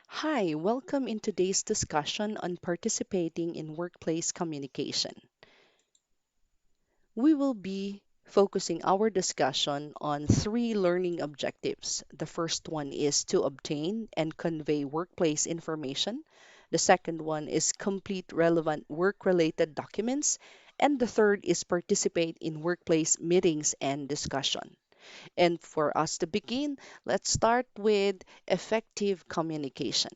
Hi, welcome in today's discussion on participating in workplace communication. We will be focusing our discussion on three learning objectives. The first one is to obtain and convey workplace information. The second one is complete relevant work-related documents. And the third is participate in workplace meetings and discussion. And for us to begin, let's start with effective communication.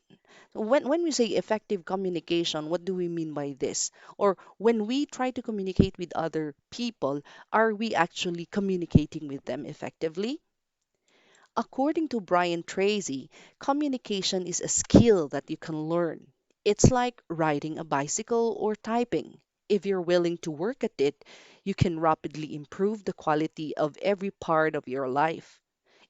When we say effective communication, what do we mean by this? Or when we try to communicate with other people, are we actually communicating with them effectively? According to Brian Tracy, communication is a skill that you can learn. It's like riding a bicycle or typing. If you're willing to work at it, you can rapidly improve the quality of every part of your life.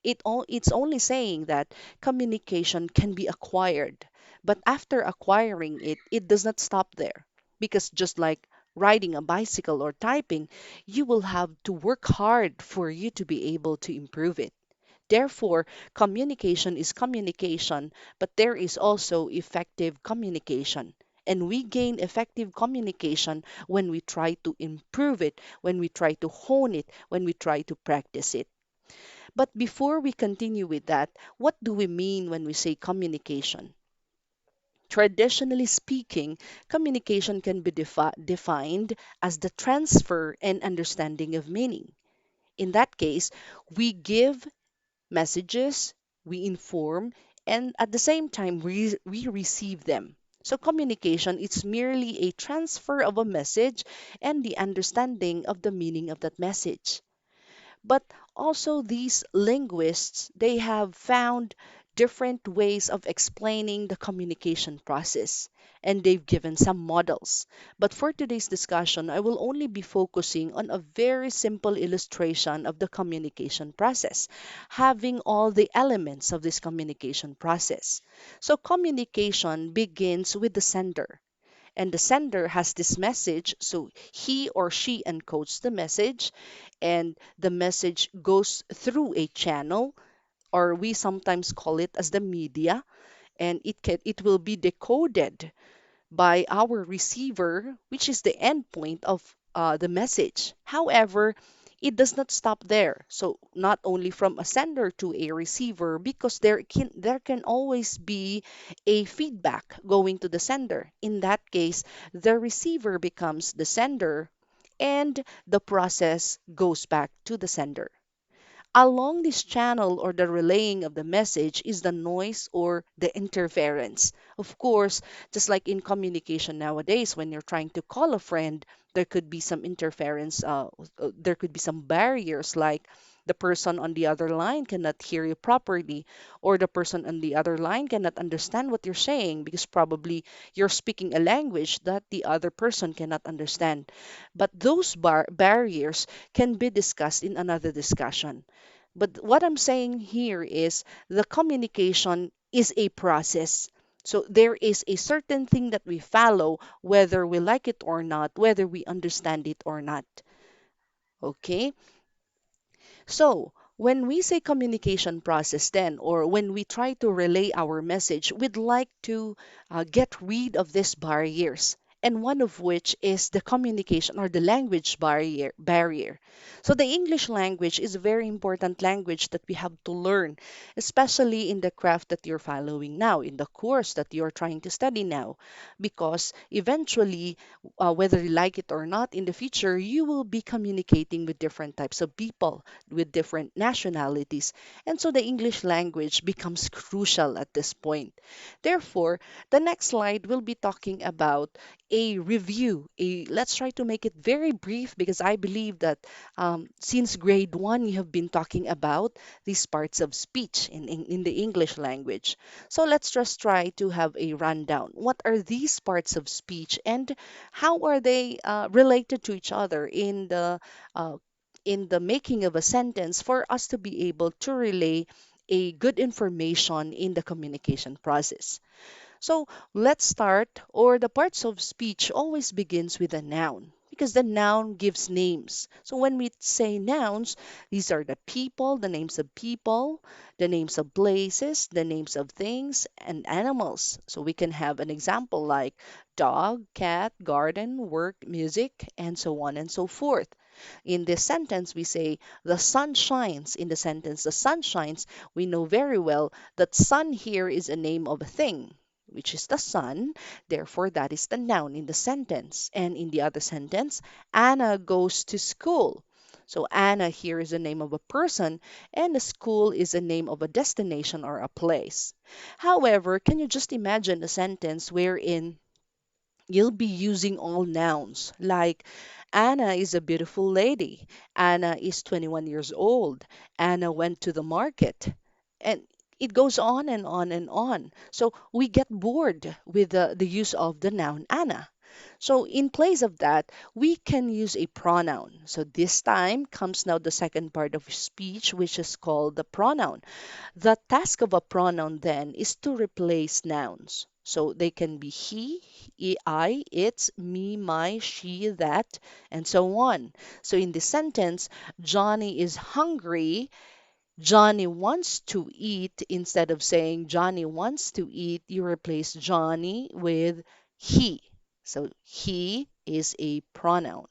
It's only saying that communication can be acquired, but after acquiring it, it does not stop there. Because just like riding a bicycle or typing, you will have to work hard for you to be able to improve it. Therefore, communication is communication, but there is also effective communication. And we gain effective communication when we try to improve it, when we try to hone it, when we try to practice it. But before we continue with that, what do we mean when we say communication? Traditionally speaking, communication can be defined as the transfer and understanding of meaning. In that case, we give messages, we inform, and at the same time, we receive them. So, communication is merely a transfer of a message and the understanding of the meaning of that message. But also these linguists, they have found different ways of explaining the communication process, and they've given some models. But for today's discussion, I will only be focusing on a very simple illustration of the communication process, having all the elements of this communication process. So communication begins with the sender, and the sender has this message, so he or she encodes the message, and the message goes through a channel, or we sometimes call it as the media, and it will be decoded by our receiver, which is the endpoint of the message. However, it does not stop there. So not only from a sender to a receiver, because there can always be a feedback going to the sender. In that case, the receiver becomes the sender, and the process goes back to the sender. Along this channel or the relaying of the message is the noise or the interference. Of course, just like in communication nowadays, when you're trying to call a friend, there could be some interference, there could be some barriers like the person on the other line cannot hear you properly, or the person on the other line cannot understand what you're saying because probably you're speaking a language that the other person cannot understand. But those barriers can be discussed in another discussion. But what I'm saying here is the communication is a process. So there is a certain thing that we follow, whether we like it or not, whether we understand it or not. Okay? So, when we say communication process, then, or when we try to relay our message, we'd like to get rid of these barriers. And one of which is the communication or the language barrier. So, the English language is a very important language that we have to learn, especially in the craft that you're following now, in the course that you're trying to study now. Because eventually, whether you like it or not, in the future, you will be communicating with different types of people with different nationalities. And so the English language becomes crucial at this point. Therefore, the next slide will be talking about a review. Let's try to make it very brief because I believe that since grade one, you have been talking about these parts of speech in the English language. So let's just try to have a rundown. What are these parts of speech and how are they related to each other uh, in the making of a sentence for us to be able to relay a good information in the communication process. So let's start, or the parts of speech always begins with a noun. Because the noun gives names. So when we say nouns, these are the people, the names of places, the names of things, and animals. So we can have an example like dog, cat, garden, work, music, and so on and so forth. In this sentence, we say the sun shines. In the sentence, the sun shines, we know very well that sun here is a name of a thing, which is the sun. Therefore, that is the noun in the sentence. And in the other sentence, Anna goes to school. So Anna here is the name of a person, and the school is the name of a destination or a place. However, can you just imagine a sentence wherein you'll be using all nouns like Anna is a beautiful lady. Anna is 21 years old. Anna went to the market. And it goes on and on and on. So we get bored with the use of the noun Anna. So in place of that, we can use a pronoun. So this time comes now the second part of speech, which is called the pronoun. The task of a pronoun then is to replace nouns. So they can be I, it's, me, my, she, that, and so on. So in this sentence, Johnny is hungry. Johnny wants to eat. Instead of saying Johnny wants to eat, you replace Johnny with he. So he is a pronoun.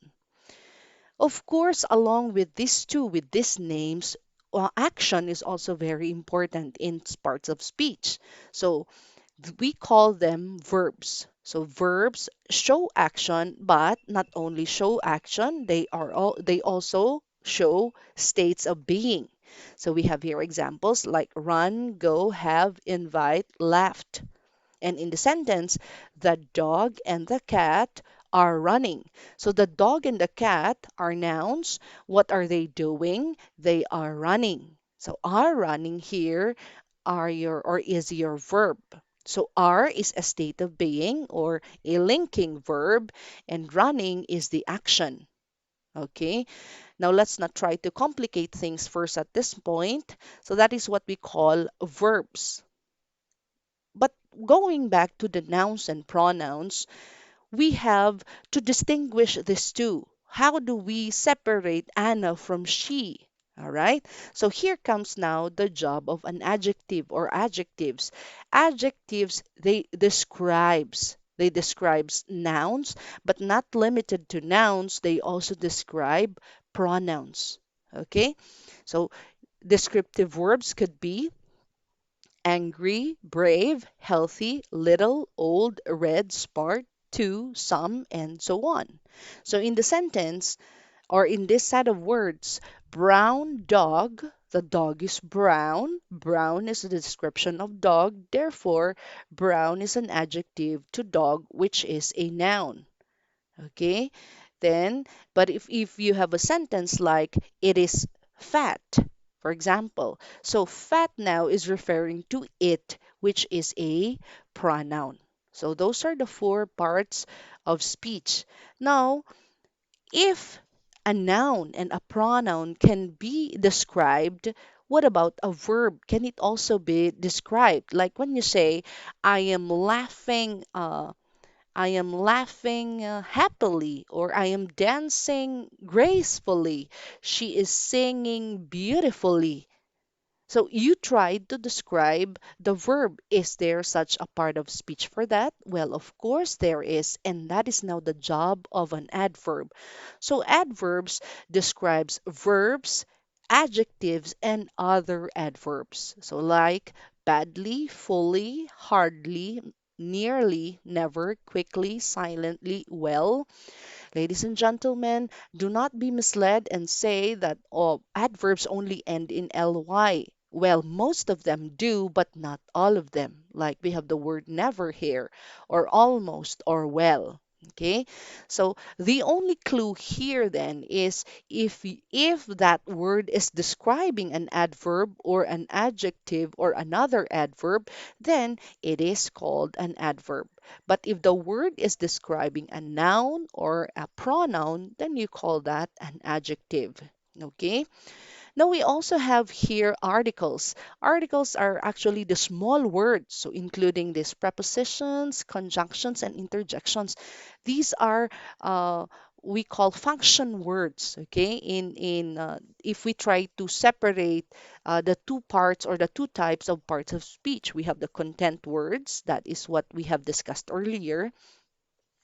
Of course, along with these two, with these names, action is also very important in parts of speech. So we call them verbs. So verbs show action, but not only show action, they also show states of being. So we have here examples like run, go, have, invite, laughed. And in the sentence, the dog and the cat are running. So the dog and the cat are nouns. What are they doing? They are running. So are running here are your or is your verb. So are is a state of being or a linking verb, and running is the action. Okay. Now let's not try to complicate things first at this point. So that is what we call verbs. But going back to the nouns and pronouns, we have to distinguish these two. How do we separate Anna from she? All right. So here comes now the job of an adjective or adjectives. Adjectives, they describes nouns, but not limited to nouns. They also describe pronouns. Okay. So descriptive verbs could be angry, brave, healthy, little, old, red, smart, two, some, and so on. So in the sentence or in this set of words, brown dog, the dog is brown. Brown is a description of dog. Therefore, brown is an adjective to dog, which is a noun. Okay? Then, but if you have a sentence like it is fat, for example, so fat now is referring to it, which is a pronoun. So those are the four parts of speech. Now, if a noun and a pronoun can be described, what about a verb? Can it also be described? Like when you say, I am laughing, happily, or I am dancing gracefully. She is singing beautifully. So you tried to describe the verb. Is there such a part of speech for that? Well, of course there is, and that is now the job of an adverb. So adverbs describes verbs, adjectives, and other adverbs. So like badly, fully, hardly, nearly, never, quickly, silently, well. Ladies and gentlemen, do not be misled and say that all adverbs only end in ly. Well, most of them do, but not all of them. Like we have the word never here, or almost, or well. Okay, so the only clue here then is if that word is describing an adverb or an adjective or another adverb, then it is called an adverb. But if the word is describing a noun or a pronoun, then you call that an adjective. Okay? Now we also have here articles. Articles are actually the small words, so including these prepositions, conjunctions, and interjections. These are we call function words. Okay, in if we try to separate the two parts or the two types of parts of speech, we have the content words, that is what we have discussed earlier,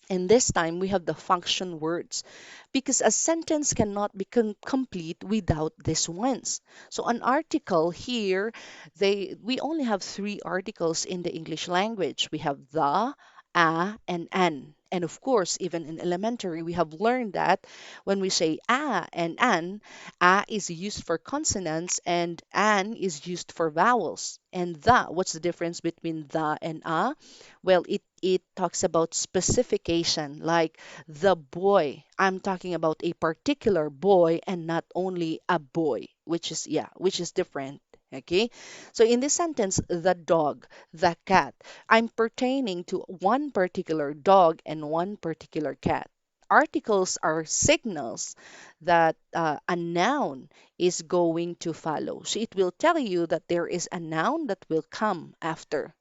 and this time we have the function words, because a sentence cannot be complete without these ones. So an article here, we only have three articles in the English language. We have the, a, and an. And of course, even in elementary, we have learned that when we say and an, a is used for consonants and an is used for vowels. And the, what's the difference between the and a? Well, it talks about specification, like the boy. I'm talking about a particular boy and not only a boy, which is, yeah, which is different. Okay. So in this sentence, the dog, the cat, I'm pertaining to one particular dog and one particular cat. Articles are signals that a noun is going to follow. So it will tell you that there is a noun that will come after.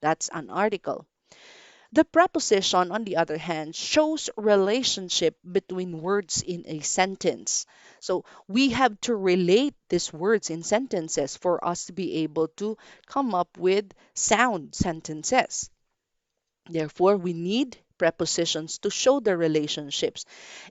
That's an article. The preposition, on the other hand, shows relationship between words in a sentence. So we have to relate these words in sentences for us to be able to come up with sound sentences. Therefore, we need prepositions to show the relationships.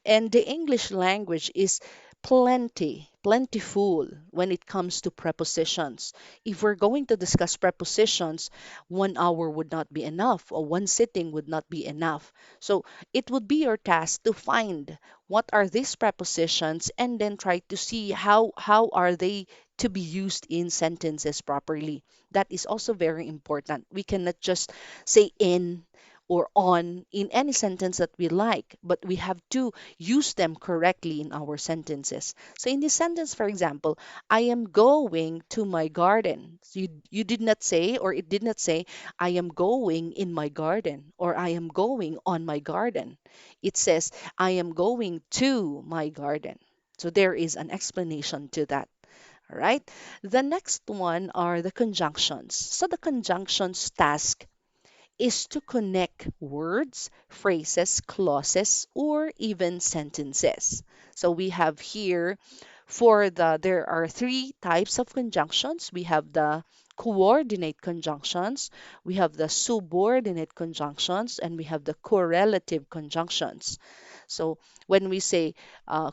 And the English language is plentiful when it comes to prepositions. If we're going to discuss prepositions, 1 hour would not be enough, or one sitting would not be enough. So it would be your task to find what are these prepositions and then try to see how are they to be used in sentences properly. That is also very important. We cannot just say in or on in any sentence that we like, but we have to use them correctly in our sentences. So in this sentence, for example, I am going to my garden. So you did not say, or it did not say, I am going in my garden or I am going on my garden. It says, I am going to my garden. So there is an explanation to that. All right. The next one are the conjunctions. So the conjunctions task is to connect words, phrases, clauses, or even sentences. So we have here there are three types of conjunctions. We have the coordinate conjunctions, we have the subordinate conjunctions, and we have the correlative conjunctions. So when we say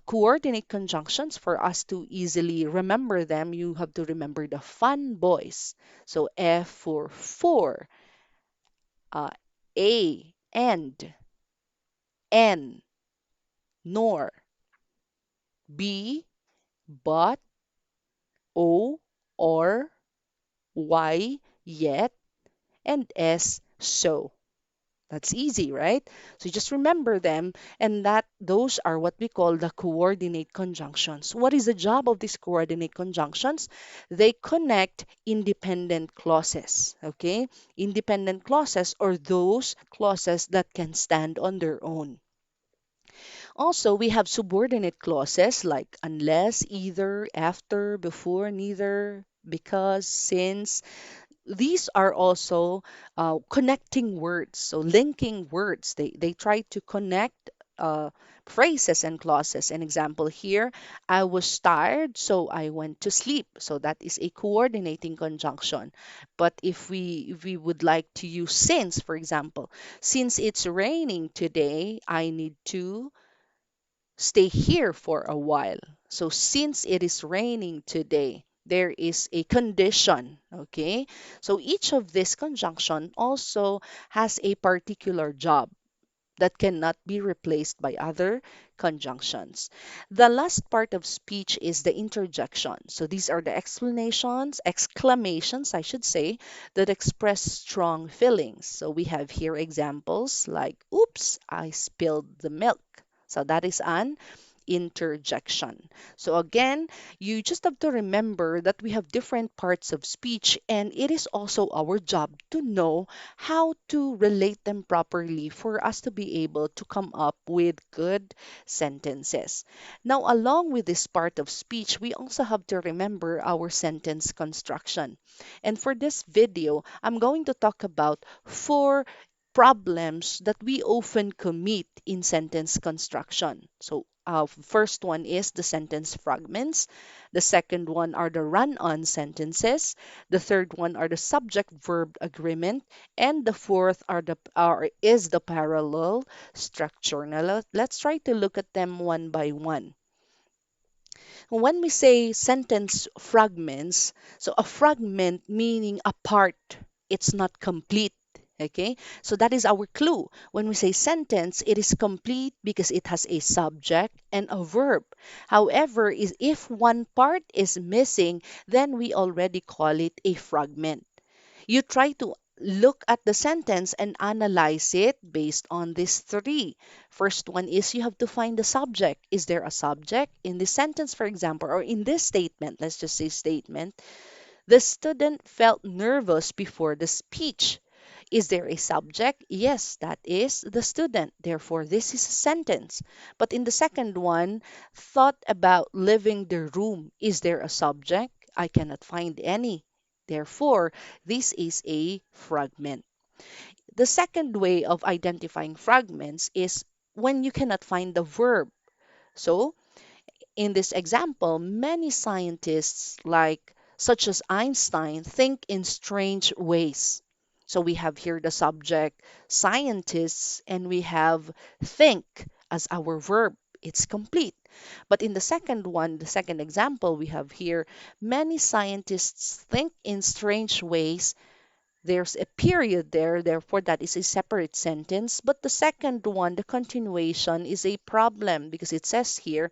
coordinate conjunctions, for us to easily remember them, you have to remember the fun boys. So F for, uh, a, and, n, nor, b, but, o, or, y, yet, and s, so. That's easy, right? So just remember them, and that those are what we call the coordinate conjunctions. What is the job of these coordinate conjunctions? They connect independent clauses, okay? Independent clauses, or those clauses that can stand on their own. Also, we have subordinate clauses like unless, either, after, before, neither, because, since. These are also connecting words, so linking words. They try to connect phrases and clauses. An example here, I was tired, so I went to sleep. So that is a coordinating conjunction. But if we would like to use since, for example, since it's raining today, I need to stay here for a while. So since it is raining today, there is a condition, okay? So each of this conjunction also has a particular job that cannot be replaced by other conjunctions. The last part of speech is the interjection. So these are the explanations, exclamations, I should say, that express strong feelings. So we have here examples like, oops, I spilled the milk. So that is an interjection. So again, you just have to remember that we have different parts of speech, and it is also our job to know how to relate them properly for us to be able to come up with good sentences. Now, along with this part of speech, we also have to remember our sentence construction. And for this video, I'm going to talk about four problems that we often commit in sentence construction. So, first one is the sentence fragments. The second one are the run-on sentences. The third one are the subject-verb agreement, and the fourth is the parallel structure. Now, let's try to look at them one by one. When we say sentence fragments, so a fragment meaning a part, it's not complete. Okay, so that is our clue. When we say sentence, it is complete because it has a subject and a verb. However, if one part is missing, then we already call it a fragment. You try to look at the sentence and analyze it based on these three. First one is you have to find the subject. Is there a subject in this sentence, for example, or in this statement? Let's just say statement. The student felt nervous before the speech. Is there a subject? Yes, that is the student. Therefore, this is a sentence. But in the second one, thought about leaving the room. Is there a subject? I cannot find any. Therefore, this is a fragment. The second way of identifying fragments is when you cannot find the verb. So, in this example, many scientists, like such as Einstein, think in strange ways. So we have here the subject scientists, and we have think as our verb. It's complete. But in the second one, the second example, we have here many scientists think in strange ways. There's a period there, therefore that is a separate sentence. But the second one, the continuation, is a problem because it says here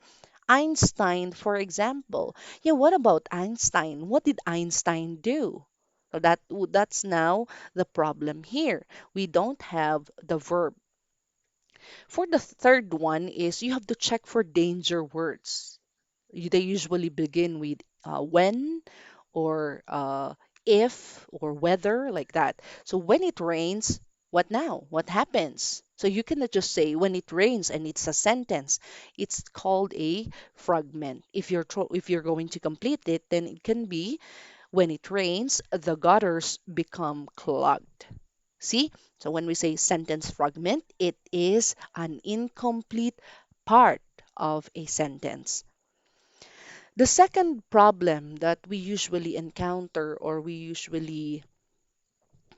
Einstein, for example. Yeah, what about Einstein? What did Einstein do? So that's now the problem here. We don't have the verb. For the third one is you have to check for danger words. They usually begin with when or if or whether, like that. So when it rains, what now? What happens? So you cannot just say when it rains and it's a sentence. It's called a fragment. If you're going to complete it, then it can be when it rains, the gutters become clogged. See? So when we say sentence fragment, it is an incomplete part of a sentence. The second problem that we usually encounter or we usually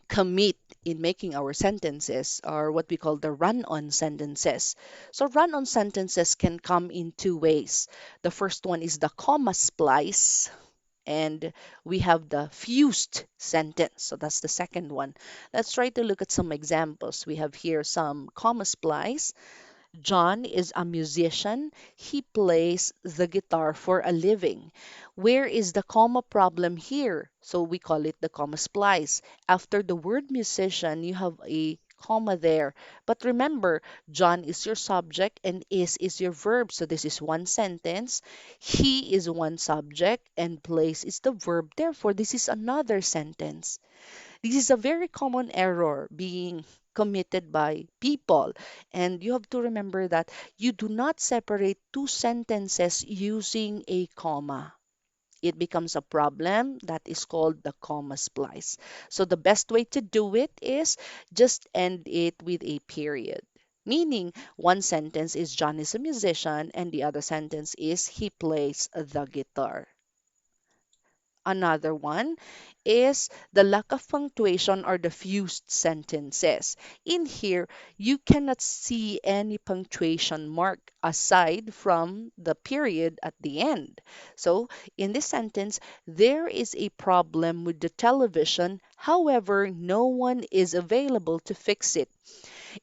commit in making our sentences are what we call the run-on sentences. So run-on sentences can come in two ways. The first one is the comma splice, and we have the fused sentence. So that's the second one. Let's try to look at some examples. We have here some comma splice. John is a musician. He plays the guitar for a living. Where is the comma problem here? So we call it the comma splice. After the word musician, you have a comma there. But remember, John is your subject and is your verb. So this is one sentence. He is one subject and plays is the verb. Therefore, this is another sentence. This is a very common error being committed by people. And you have to remember that you do not separate two sentences using a comma. It becomes a problem that is called the comma splice. So the best way to do it is just end it with a period. Meaning, one sentence is John is a musician, and the other sentence is he plays the guitar. Another one is the lack of punctuation or the fused sentences. In here, you cannot see any punctuation mark aside from the period at the end. So, in this sentence, there is a problem with the television. However, no one is available to fix it.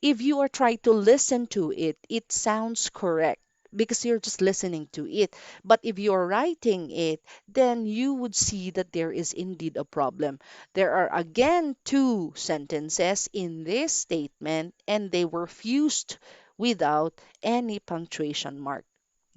If you are trying to listen to it, it sounds correct because you're just listening to it. But if you're writing it, then you would see that there is indeed a problem. There are again two sentences in this statement, and they were fused without any punctuation mark.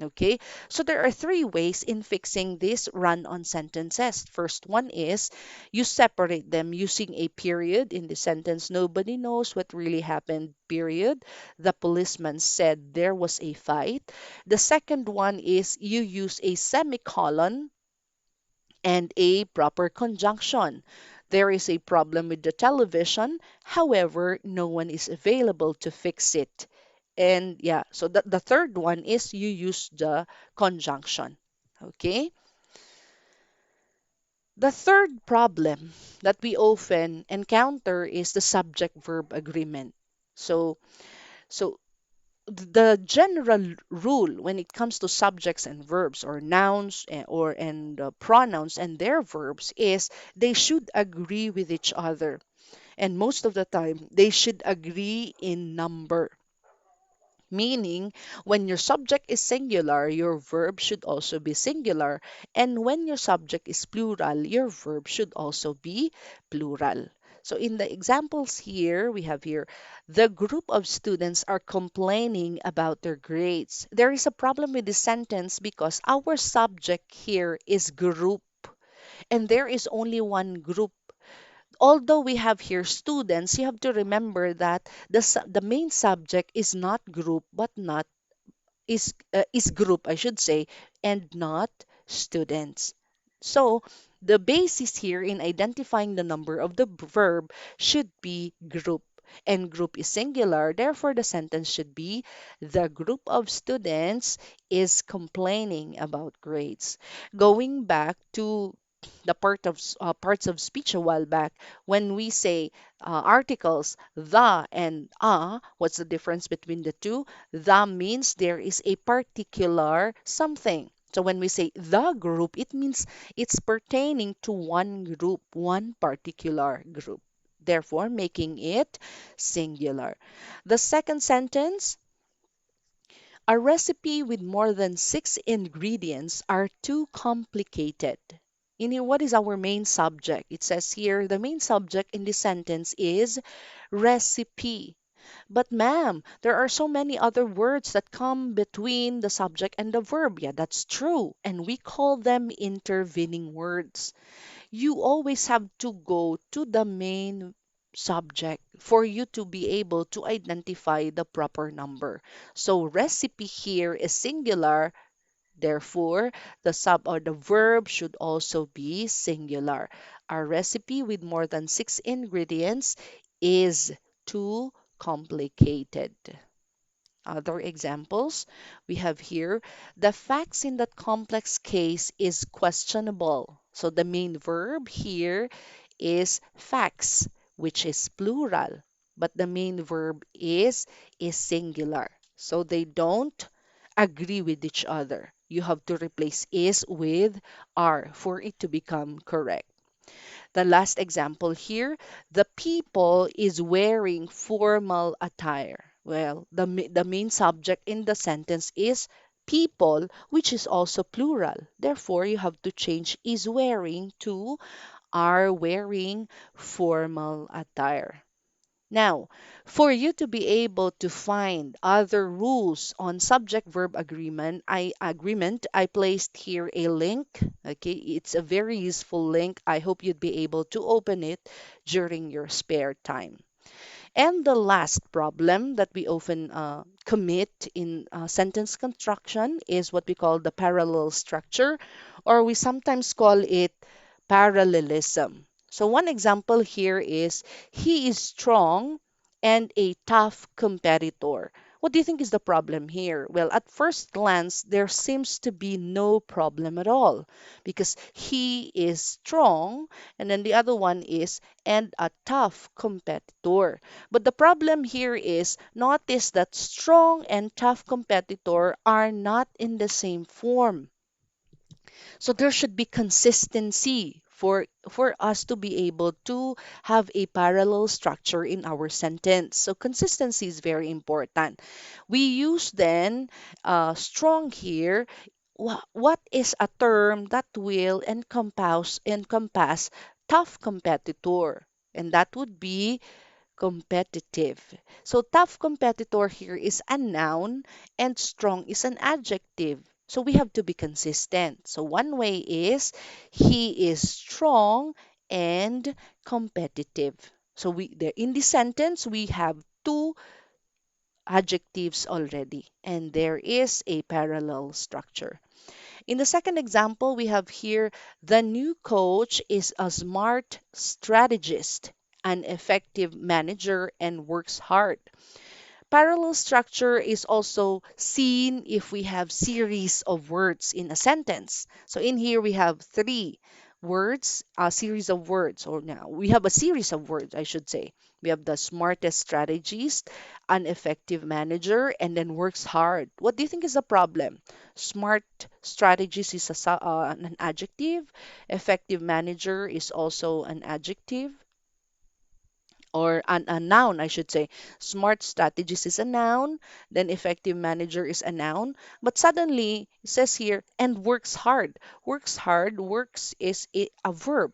Okay, so there are three ways in fixing these run on sentences. First one is you separate them using a period in the sentence. Nobody knows what really happened, period. The policeman said there was a fight. The second one is you use a semicolon and a proper conjunction. There is a problem with the television, however, no one is available to fix it. And yeah, so the third one is you use the conjunction. Okay. The third problem that we often encounter is the subject verb agreement. So, so the general rule when it comes to subjects and verbs or nouns and pronouns and their verbs is they should agree with each other, and most of the time they should agree in number. Meaning, when your subject is singular, your verb should also be singular. And when your subject is plural, your verb should also be plural. So in the examples here, we have here, the group of students are complaining about their grades. There is a problem with this sentence because our subject here is group, and there is only one group. Although we have here students, you have to remember that the main subject is not group, but not is group, I should say, and not students. So the basis here in identifying the number of the verb should be group. And group is singular, therefore the sentence should be the group of students is complaining about grades. Going back to the parts of speech a while back, when we say articles the and what's the difference between the two? The means there is a particular something. So when we say the group, it means it's pertaining to one group, one particular group, therefore making it singular. The second sentence, a recipe with more than 6 ingredients are too complicated. In here, what is our main subject? It says here the main subject in this sentence is recipe. But ma'am, there are so many other words that come between the subject and the verb. Yeah, that's true. And we call them intervening words. You always have to go to the main subject for you to be able to identify the proper number. So recipe here is singular, therefore the sub or the verb should also be singular. A recipe with more than 6 ingredients is too complicated. Other examples we have here, the facts in that complex case is questionable. So the main verb here is facts, which is plural, but the main verb is singular. So they don't agree with each other. You have to replace is with are for it to become correct. The last example here, the people is wearing formal attire. Well, the main subject in the sentence is people, which is also plural. Therefore, you have to change is wearing to are wearing formal attire. Now, for you to be able to find other rules on subject-verb agreement, I placed here a link. Okay, it's a very useful link. I hope you'd be able to open it during your spare time. And the last problem that we often commit in sentence construction is what we call the parallel structure, or we sometimes call it parallelism. So, one example here is he is strong and a tough competitor. What do you think is the problem here? Well, at first glance, there seems to be no problem at all because he is strong, and then the other one is and a tough competitor. But the problem here is notice that strong and tough competitor are not in the same form. So there should be consistency for us to be able to have a parallel structure in our sentence. So consistency is very important. We use then strong here. What is a term that will encompass tough competitor? And that would be competitive. So tough competitor here is a noun and strong is an adjective. So we have to be consistent. So one way is he is strong and competitive. So in this sentence we have two adjectives already and there is a parallel structure. In the second example, we have here the new coach is a smart strategist, an effective manager, and works hard. Parallel structure is also seen if we have series of words in a sentence. So in here we have three words, a series of words, or now we have a series of words, I should say. We have the smartest strategist, an effective manager, and then works hard. What do you think is the problem? Smart strategist is an adjective. Effective manager is also an adjective or a noun, I should say. Smart strategist is a noun, then effective manager is a noun. But suddenly, it says here, and works hard. Works hard, works is a verb.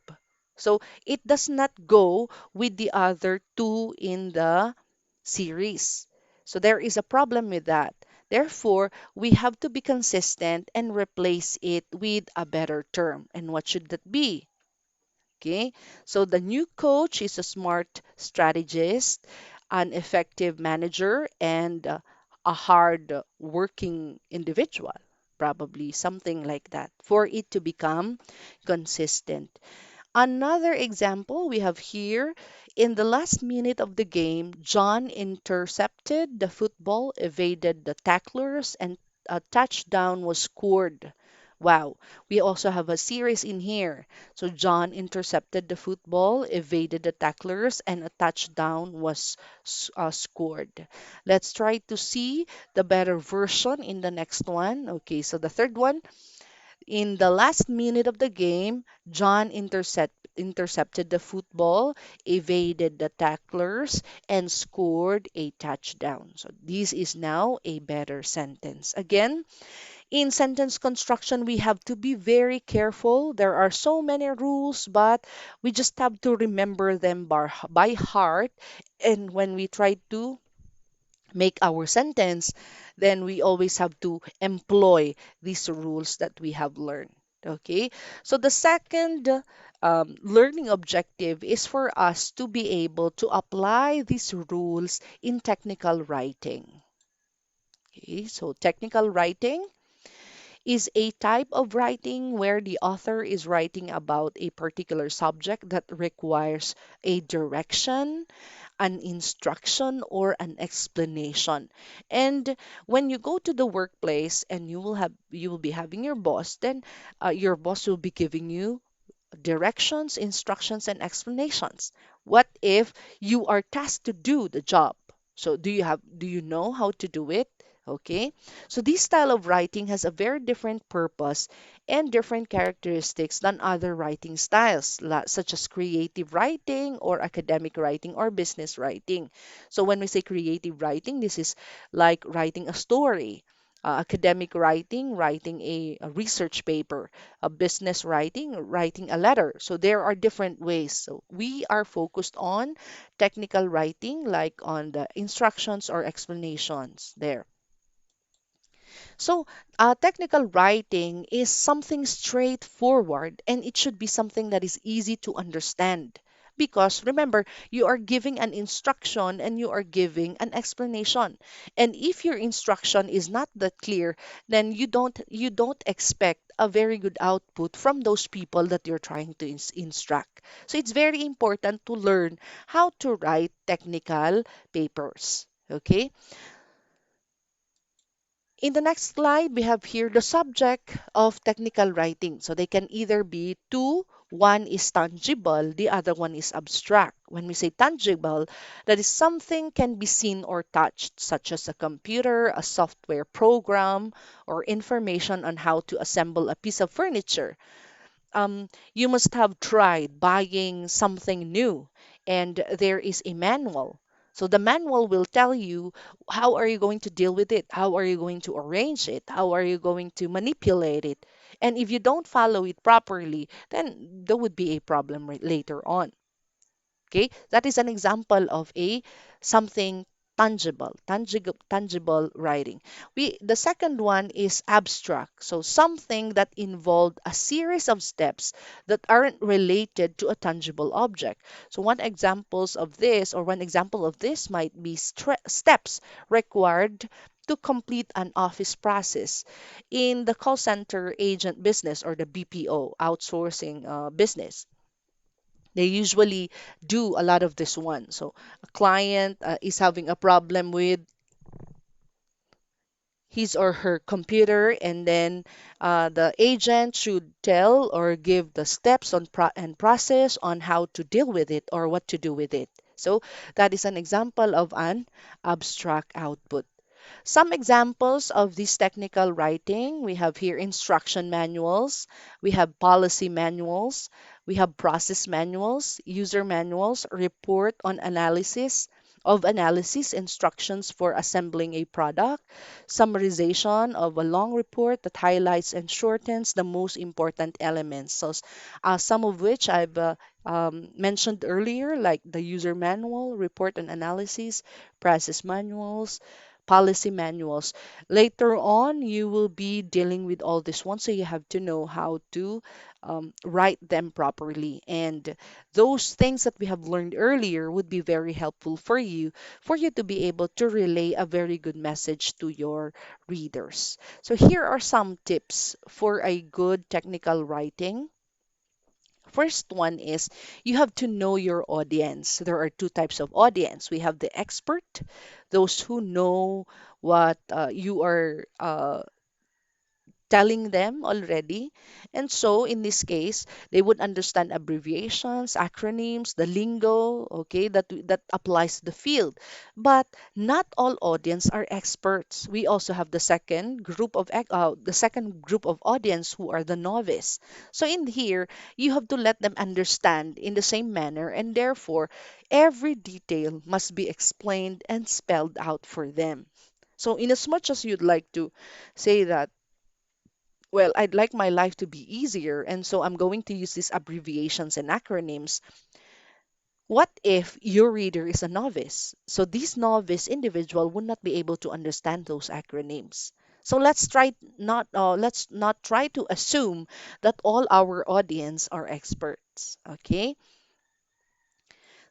So it does not go with the other two in the series. So there is a problem with that. Therefore, we have to be consistent and replace it with a better term. And what should that be? Okay, so the new coach is a smart strategist, an effective manager, and a hard working individual. Probably something like that for it to become consistent. Another example we have here in the last minute of the game, John intercepted the football, evaded the tacklers, and a touchdown was scored. Wow, we also have a series in here. So John intercepted the football, evaded the tacklers, and a touchdown was scored. Let's try to see the better version in the next one. Okay, so the third one, in the last minute of the game, John intercepted the football, evaded the tacklers, and scored a touchdown. So this is now a better sentence. Again, in sentence construction, we have to be very careful. There are so many rules, but we just have to remember them by heart. And when we try to make our sentence, then we always have to employ these rules that we have learned. Okay, so the second learning objective is for us to be able to apply these rules in technical writing. Okay, so technical writing is a type of writing where the author is writing about a particular subject that requires a direction, an instruction, or an explanation. And when you go to the workplace and you will be having your boss, then your boss will be giving you directions, instructions, and explanations. What if you are tasked to do the job? So do you know how to do it? Okay. So this style of writing has a very different purpose and different characteristics than other writing styles, such as creative writing or academic writing or business writing. So when we say creative writing, this is like writing a story. Academic writing, writing a research paper, a business writing, writing a letter. So there are different ways. So we are focused on technical writing, like on the instructions or explanations there. So, technical writing is something straightforward and it should be something that is easy to understand. Because remember, you are giving an instruction and you are giving an explanation. And if your instruction is not that clear, then you don't expect a very good output from those people that you're trying to instruct. So it's very important to learn how to write technical papers. Okay? In the next slide, we have here the subject of technical writing. So they can either be two, one is tangible, the other one is abstract. When we say tangible, that is something can be seen or touched, such as a computer, a software program, or information on how to assemble a piece of furniture. You must have tried buying something new, and there is a manual. So the manual will tell you how are you going to deal with it, how are you going to arrange it, how are you going to manipulate it. And if you don't follow it properly, then there would be a problem later on. Okay, that is an example of a something tangible writing. The second one is abstract. So something that involved a series of steps that aren't related to a tangible object. So one example of this might be steps required to complete an office process. In the call center agent business or the BPO outsourcing business, they usually do a lot of this one. So a client is having a problem with his or her computer, and then the agent should tell or give the steps on and process on how to deal with it or what to do with it. So that is an example of an abstract output. Some examples of this technical writing, we have here instruction manuals, we have policy manuals, we have process manuals, user manuals, report on analysis, instructions for assembling a product, summarization of a long report that highlights and shortens the most important elements. So, some of which I've mentioned earlier, like the user manual, report and analysis, process manuals, policy manuals. Later on, you will be dealing with all this one, so you have to know how to write them properly. And those things that we have learned earlier would be very helpful for you to be able to relay a very good message to your readers. So here are some tips for a good technical writing. First one is you have to know your audience. There are two types of audience. We have the expert, those who know what you are telling them already. And so in this case, they would understand abbreviations, acronyms, the lingo, okay, that applies to the field. But not all audience are experts. We also have the second group of audience who are the novice. So in here, you have to let them understand in the same manner, and therefore every detail must be explained and spelled out for them. So, in as much as you'd like to say that, well, I'd like my life to be easier, and so I'm going to use these abbreviations and acronyms. What if your reader is a novice? So this novice individual would not be able to understand those acronyms. So let's not try to assume that all our audience are experts. Okay.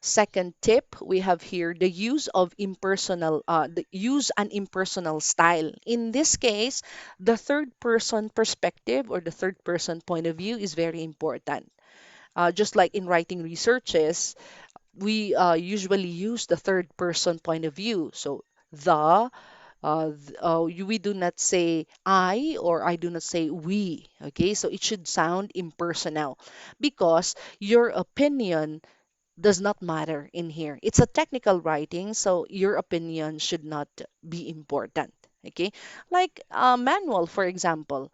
Second tip we have here the use an impersonal style. In this case, the third person perspective or the third person point of view is very important. Just like in writing researches, we usually use the third person point of view. So we do not say I or I do not say we. Okay, so it should sound impersonal because your opinion does not matter in here. It's a technical writing, so your opinion should not be important. Okay, like a manual, for example.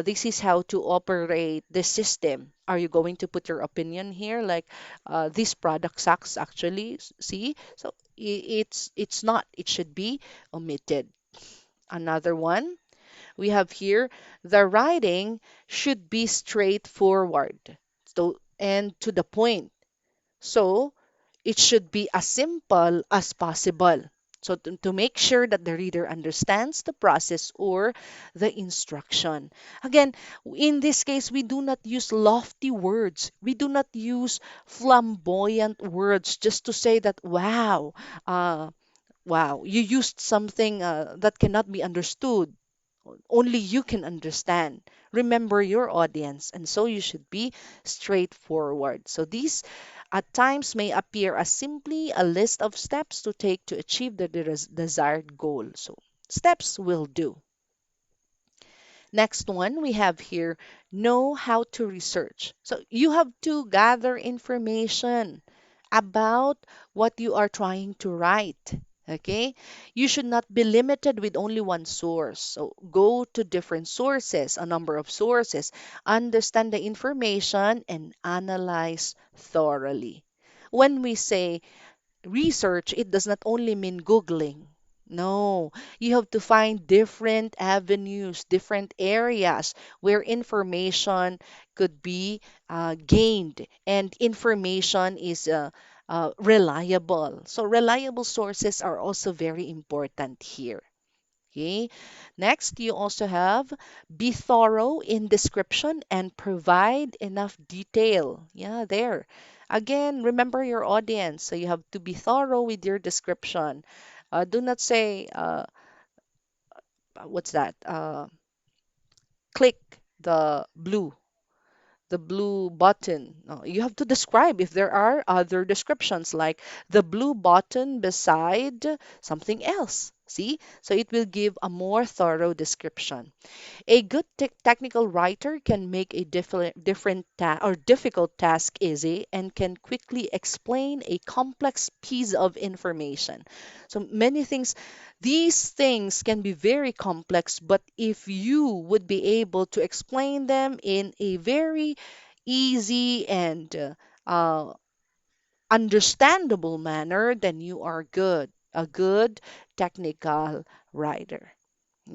This is how to operate the system. Are you going to put your opinion here? Like this product sucks, actually. See, so it's not. It should be omitted. Another one we have here: the writing should be straightforward, so and to the point. So it should be as simple as possible. So to make sure that the reader understands the process or the instruction. Again, in this case, we do not use lofty words. We do not use flamboyant words just to say that, uh, wow, you used something that cannot be understood. Only you can understand. Remember your audience, and so you should be straightforward. So these at times may appear as simply a list of steps to take to achieve the desired goal. So steps will do. Next one we have here, know how to research. So you have to gather information about what you are trying to write. Okay, you should not be limited with only one source. So go to different sources, a number of sources, understand the information and analyze thoroughly. When we say research, it does not only mean Googling. No, you have to find different avenues, different areas where information could be gained, and information is reliable. So, reliable sources are also very important here. Okay. Next, you also have be thorough in description and provide enough detail. Yeah, there. Again, remember your audience. So you have to be thorough with your description. Do not say what's that? Click the blue button. No, you have to describe if there are other descriptions like the blue button beside something else. See? So it will give a more thorough description. A good technical writer can make a difficult task easy and can quickly explain a complex piece of information. So many things, these things can be very complex, but if you would be able to explain them in a very easy and uh, understandable manner, then you are good, a good technical writer.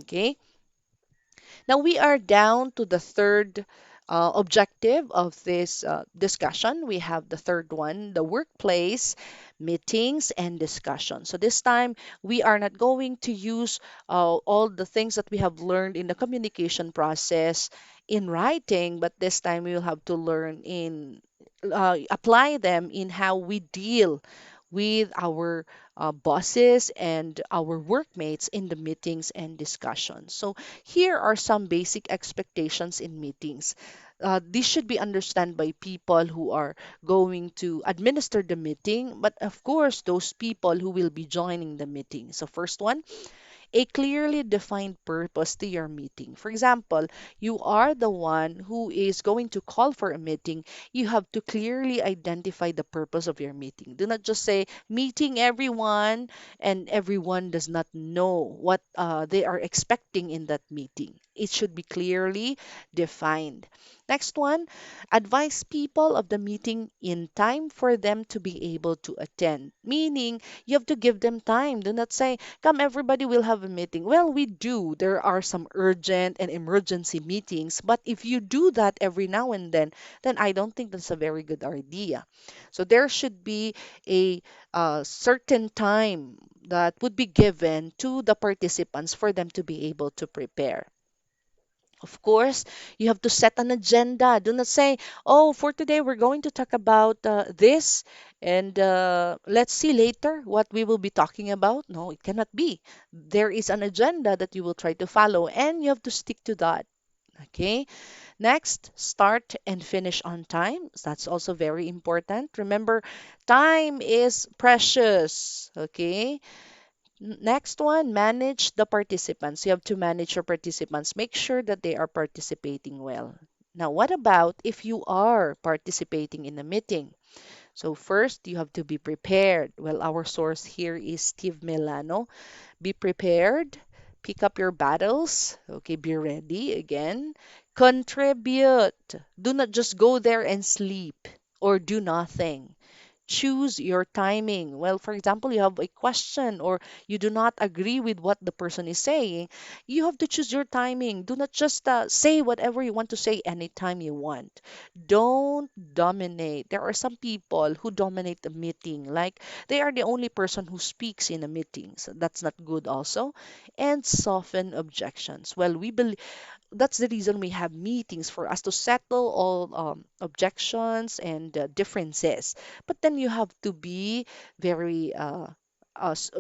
Okay. Now we are down to the third objective of this discussion. We have the third one, the workplace meetings and discussion. So this time we are not going to use all the things that we have learned in the communication process in writing, but this time we will have to learn in apply them in how we deal with our bosses and our workmates in the meetings and discussions. So here are some basic expectations in meetings. This should be understood by people who are going to administer the meeting, but of course, those people who will be joining the meeting. So, first one, a clearly defined purpose to your meeting. For example, you are the one who is going to call for a meeting. You have to clearly identify the purpose of your meeting. Do not just say meeting everyone and everyone does not know what they are expecting in that meeting. It should be clearly defined. Next one, advise people of the meeting in time for them to be able to attend. Meaning, you have to give them time. Do not say, come, everybody will have a meeting. Well, we do. There are some urgent and emergency meetings, but if you do that every now and then I don't think that's a very good idea. So there should be a certain time that would be given to the participants for them to be able to prepare. Of course, you have to set an agenda. Do not say, oh, for today we're going to talk about this and let's see later what we will be talking about. No, it cannot be. There is an agenda that you will try to follow and you have to stick to that. Okay. Next, start and finish on time. That's also very important. Remember, time is precious. Okay. Next one, manage the participants. You have to manage your participants. Make sure that they are participating well. Now, what about if you are participating in a meeting? So first, you have to be prepared. Well, our source here is Steve Milano. Be prepared. Pick up your battles. Okay, be ready again. Contribute. Do not just go there and sleep or do nothing. Choose your timing. Well, for example, you have a question or you do not agree with what the person is saying, you have to choose your timing. Do not just say whatever you want to say anytime you want. Don't dominate. There are some people who dominate the meeting, like they are the only person who speaks in a meeting. So that's not good also. And soften objections. Well, we believe that's the reason we have meetings for us to settle all objections and differences. But then you have to be very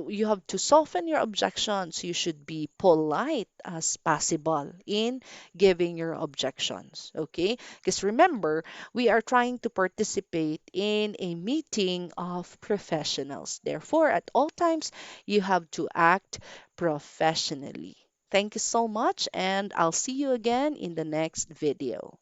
you have to soften your objections. You should be polite as possible in giving your objections. Okay? Because remember, we are trying to participate in a meeting of professionals. Therefore, at all times, you have to act professionally. Thank you so much, and I'll see you again in the next video.